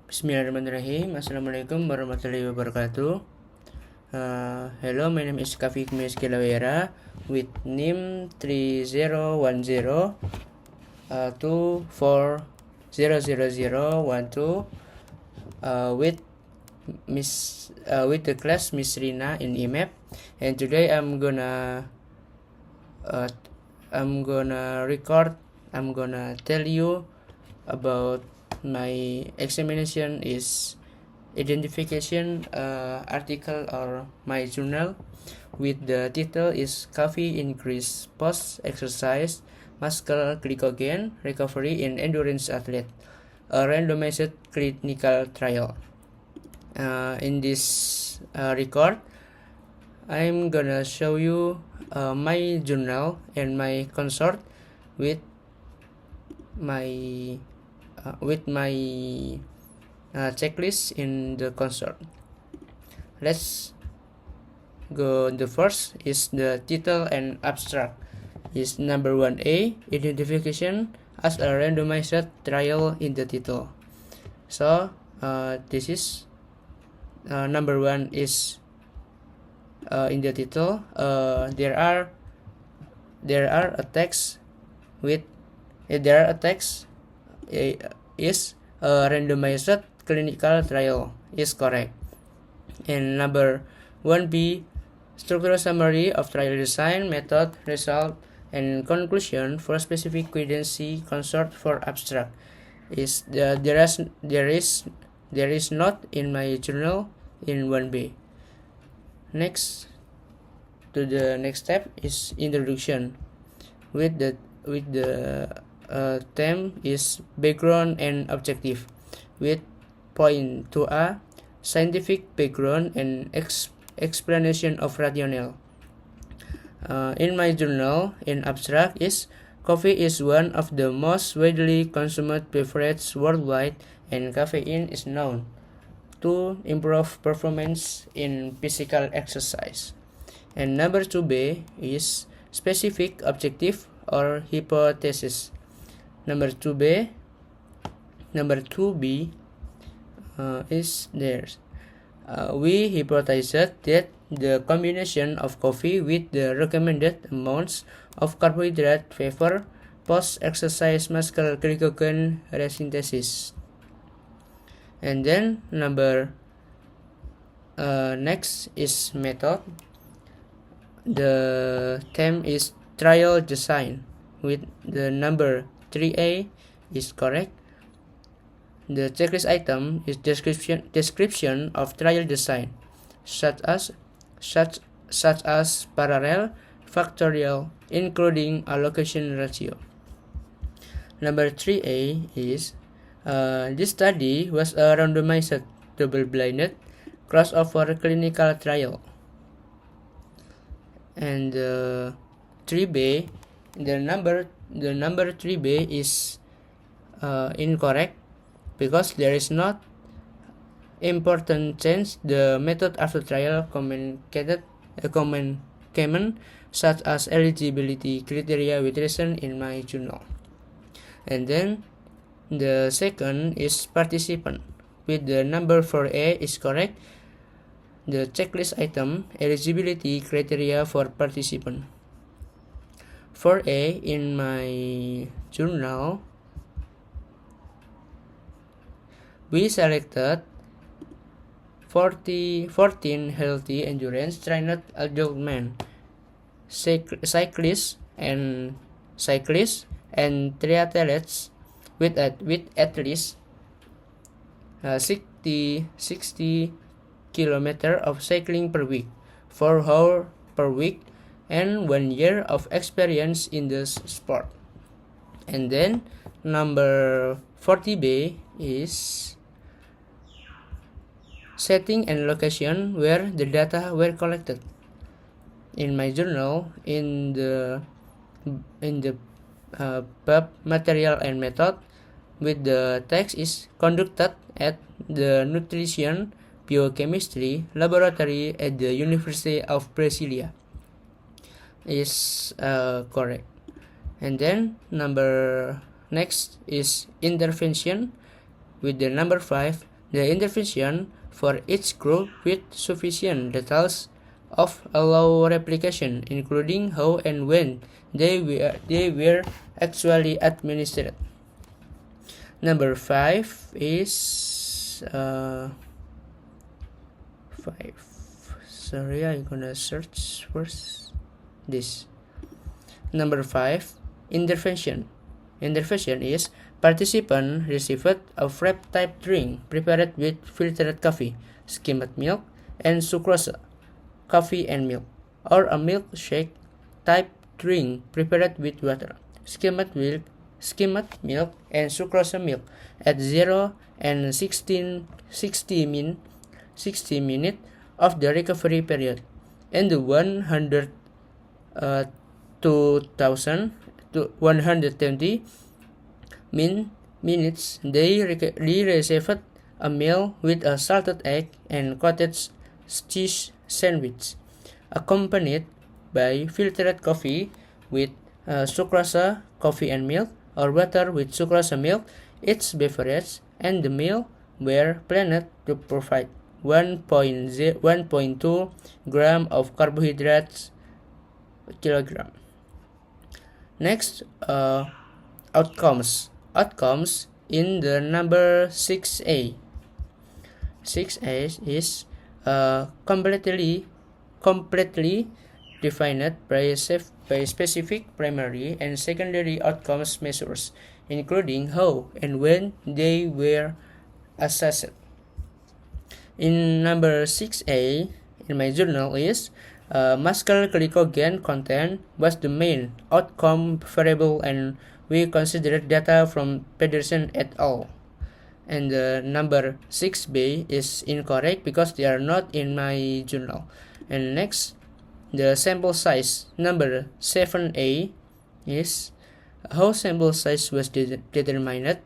Bismillahirrahmanirrahim. Assalamualaikum warahmatullahi wabarakatuh. Hello, my name is Kafik Meski Lawera with NIM 3010 24000012 with the class Miss Rina in IMAP, and today I'm gonna tell you about my examination is identification article or my journal with the title is Coffee Increase Post Exercise Muscle Glycogen Recovery in Endurance Athlete, a randomized clinical trial. In this record, I'm gonna show you my journal and my consort with my checklist in the consort. Let's go. The first is the title and abstract. Is number 1A, identification as a randomized trial in the title. So this is number 1 is in the title. There are a text with is a randomized clinical trial is correct. And number 1B, structural summary of trial design, method, result, and conclusion for specific evidence consort for abstract is there is not in my journal in 1B. Next to the next step is introduction with the theme is background and objective, with point 2A, scientific background and explanation of rationale. In my journal, in abstract is coffee is one of the most widely consumed beverages worldwide, and caffeine is known to improve performance in physical exercise. And number 2B is specific objective or hypothesis. Number 2B is theirs. We hypothesized that the combination of coffee with the recommended amounts of carbohydrate favor post-exercise muscle glycogen resynthesis. And then next is method. The theme is trial design with the number 3A is correct. The checklist item is description of trial design, such as parallel, factorial, including allocation ratio. Number 3A is this study was a randomized, double-blinded, crossover clinical trial. And 3B, the number 3B is incorrect because there is not important change the method after trial communicated common such as eligibility criteria with reason in my journal. And then the second is participant with the number 4A is correct. The checklist item eligibility criteria for participant. 4A in my journal, we selected 14 healthy endurance trained adult men, cyclists and triathletes with at least 60 kilometers of cycling per week, 4 hours per week, and 1 year of experience in the sport. And then number 40B is setting and location where the data were collected. In my journal, in the bab material and method, with the text is conducted at the nutrition biochemistry laboratory at the University of Brasilia is correct. And then next is intervention with the number 5, the intervention for each group with sufficient details of allow replication, including how and when they were actually administered. Number 5 is 5. Sorry, I'm gonna search first this. Number 5, intervention. Intervention is participant received a frap type drink prepared with filtered coffee, skimmed milk, and sucrose, coffee and milk, or a milkshake type drink prepared with water, skimmed milk, and sucrose milk at 0 and 60 minutes of the recovery period, and the 2000 to 120 minutes they received a meal with a salted egg and cottage cheese sandwich, accompanied by filtered coffee with sucrose, coffee and milk, or water with sucrose milk, each beverage and the meal were planned to provide 1.2 gram of carbohydrates kilogram. Next, outcomes in the number 6a. 6a is completely defined by specific primary and secondary outcomes measures, including how and when they were assessed. In number 6a in my journal is muscle glycogen content was the main outcome variable, and we considered data from Pedersen et al. And the number 6b is incorrect because they are not in my journal. And next, the sample size. Number 7a is how sample size was determined.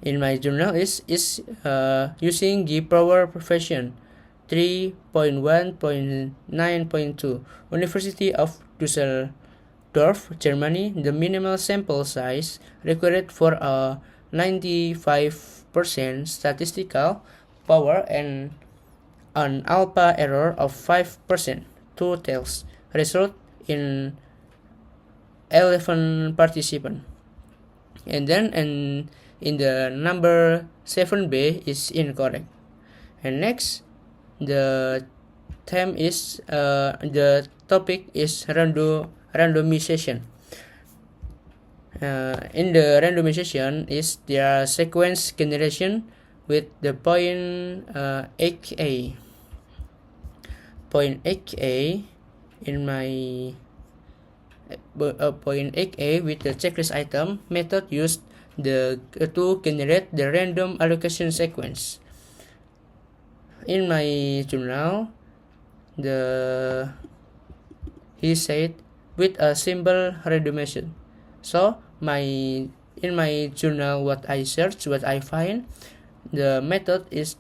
In my journal is using the power profession 3.1.9.2. University of Düsseldorf, Germany. The minimal sample size required for a 95% statistical power and an alpha error of 5%, 2 tails, result in 11 participants. And then in the number 7b is incorrect. And next, the theme is the topic is randomization. In the randomization is the sequence generation with the point 8a. Point 8a in my point 8a with the checklist item method used to generate the random allocation sequence. In my journal, he said with a simple randomization. So in my journal, what I search, what I find, the method is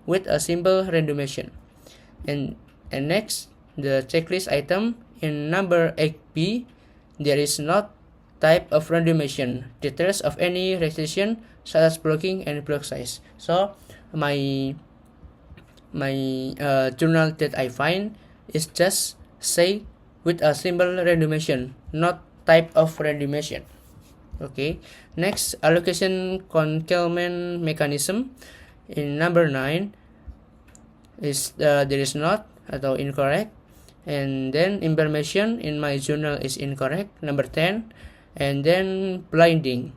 with a simple randomization. And next, the checklist item in number 8b, there is not type of randomization, details of any restriction such as blocking and block size. So my journal that I find is just say with a simple randomization, not type of randomization. Okay. Next, allocation concealment mechanism in number 9 is there is not atau incorrect. And then information in my journal is incorrect, number 10. And then blinding.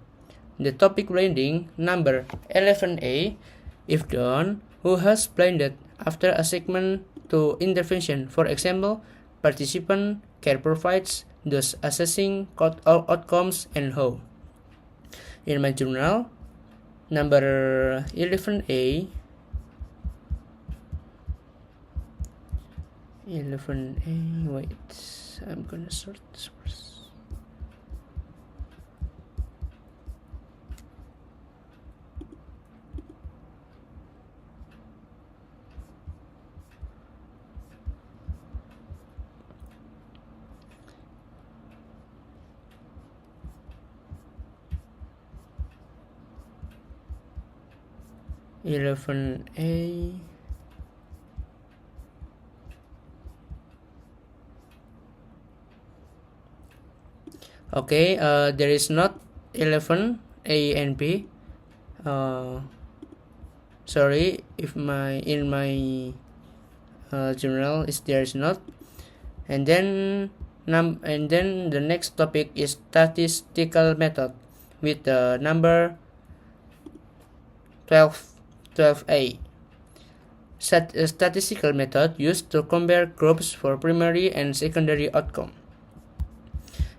The topic blinding, number 11a, if done, who has blinded after a segment to intervention. For example, participant, care provides, thus assessing outcomes and how. In my journal, number 11a, wait, I'm gonna sort this first. 11A. Okay, there is not 11A and B. Sorry, if in my journal there is not. And then the next topic is statistical method with the number 12A. Statistical method used to compare groups for primary and secondary outcome.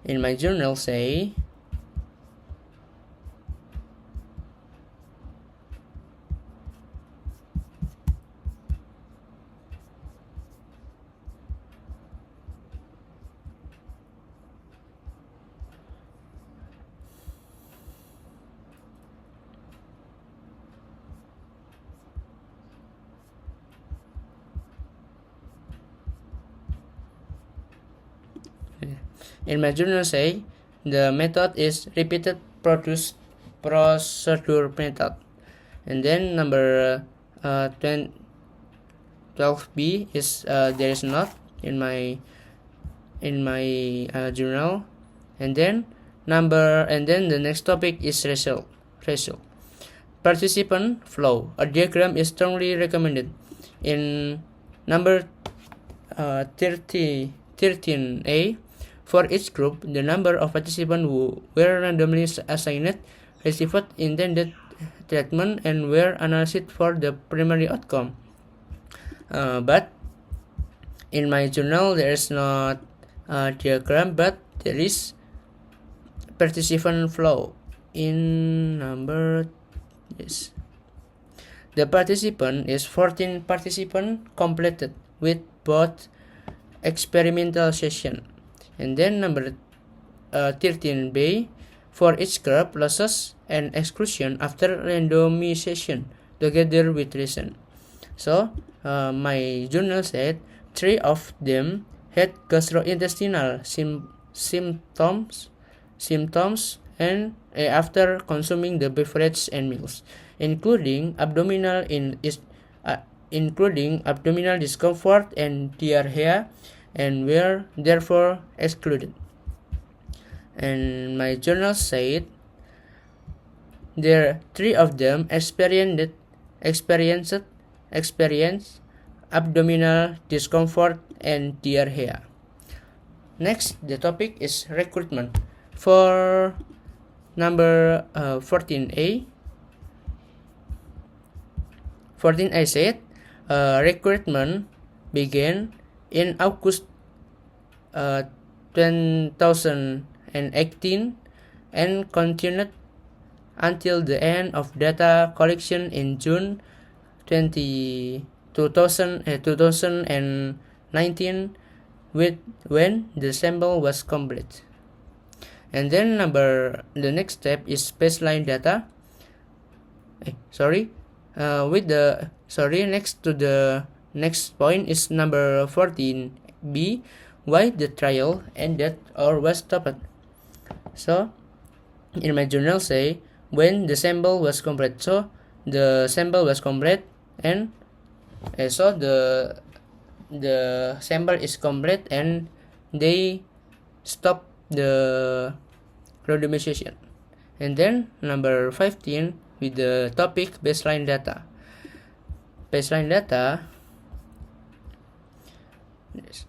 In my journal say the method is repeated procedure method. And then number 12B is there is not in my journal. And then the next topic is result. Participant flow. A diagram is strongly recommended. In number 13A, for each group, the number of participants who were randomly assigned received intended treatment and were analyzed for the primary outcome. But in my journal, there is not a diagram, but there is participant flow. In number yes, the participant is 14 participants completed with both experimental session. And then number 13B, for each group, losses and exclusion after randomization together with reason. So my journal said 3 of them had gastrointestinal symptoms and after consuming the beverage and meals, including abdominal discomfort and diarrhea, and were therefore excluded. And my journal said there 3 of them experienced abdominal discomfort and diarrhea. Next, the topic is recruitment. For number 14A said recruitment began in August 2018 and continued until the end of data collection in June 2019 when the sample was complete. And then the next step is baseline data. Next to the next point is number 14B, why the trial ended or was stopped. So in my journal say when the sample was complete. So the sample was complete and so the sample is complete and they stop the randomization. And then number 15 with the topic baseline data. Yes.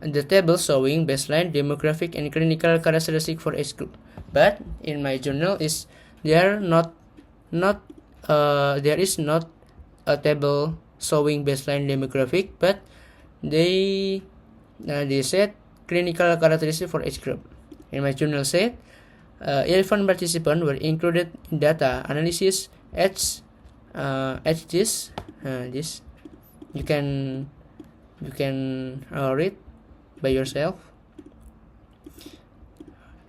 The table showing baseline demographic and clinical characteristic for each group. But in my journal is there is not a table showing baseline demographic, but they said clinical characteristic for each group. In my journal said 11 participants were included in data analysis at this you can read by yourself.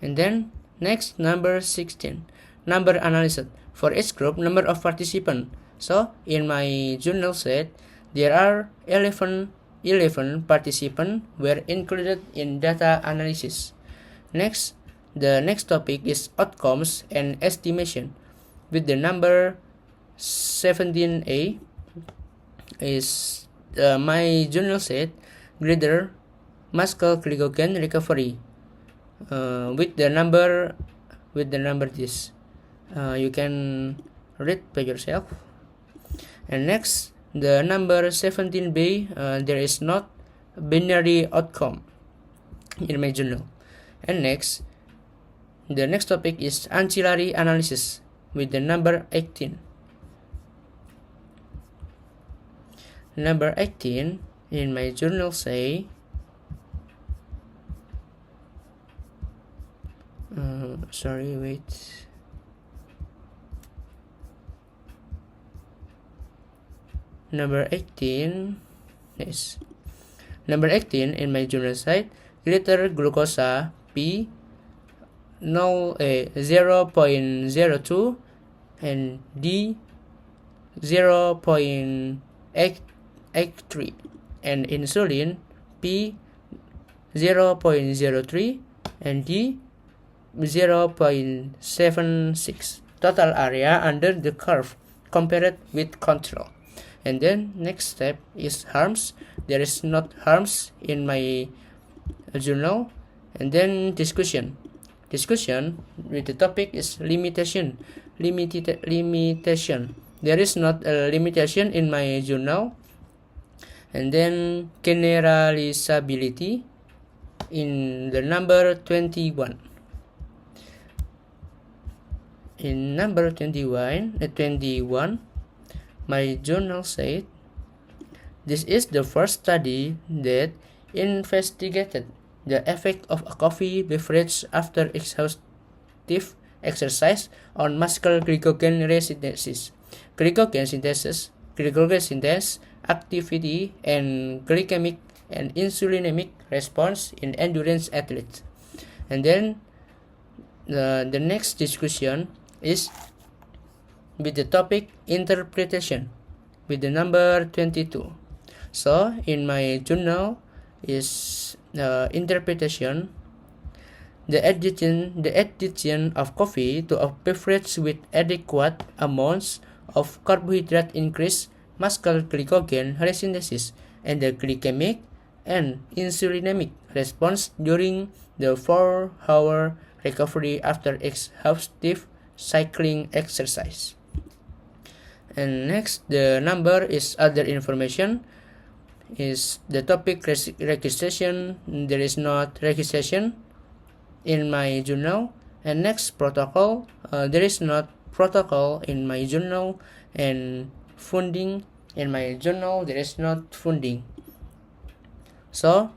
And then next, number 16, number analysis for each group, number of participants. So in my journal said there are 11 participants were included in data analysis. Next, the next topic is outcomes and estimation with the number 17A is my journal said greater muscle glycogen recovery with the number this. You can read by yourself. And next, the number 17B, there is not binary outcome in my journal. And next, the next topic is ancillary analysis with the number 18. Number 18 in my journal say Number 18 is number 18 in my journal site, greater glucose P 0.02 and D 0.83 and insulin P 0.03 and D 0.76 total area under the curve compared with control. And then next step is harms. There is not harms in my journal. And then discussion with the topic is limitation. There is not a limitation in my journal. And then generalizability in the number 21. In number 21, my journal said, this is the first study that investigated the effect of a coffee beverage after exhaustive exercise on muscle glycogen synthesis, glycogen synthesis activity, and glycemic and insulinemic response in endurance athletes. And then the next discussion is with the topic interpretation with the number 22. So in my journal is interpretation, the addition of coffee to a beverage with adequate amounts of carbohydrate increase muscle glycogen synthesis and the glycemic and insulinemic response during the 4-hour recovery after exhaustive cycling exercise. And next, the number is other information. Is the topic registration. There is not registration in my journal. And next, protocol. There is not protocol in my journal. And funding in my journal. There is not funding. So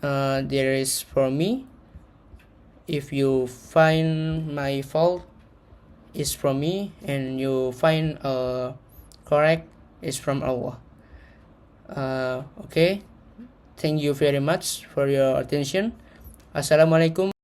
there is for me. If you find my fault is from me and you find correct is from Allah. Okay, thank you very much for your attention. Assalamualaikum.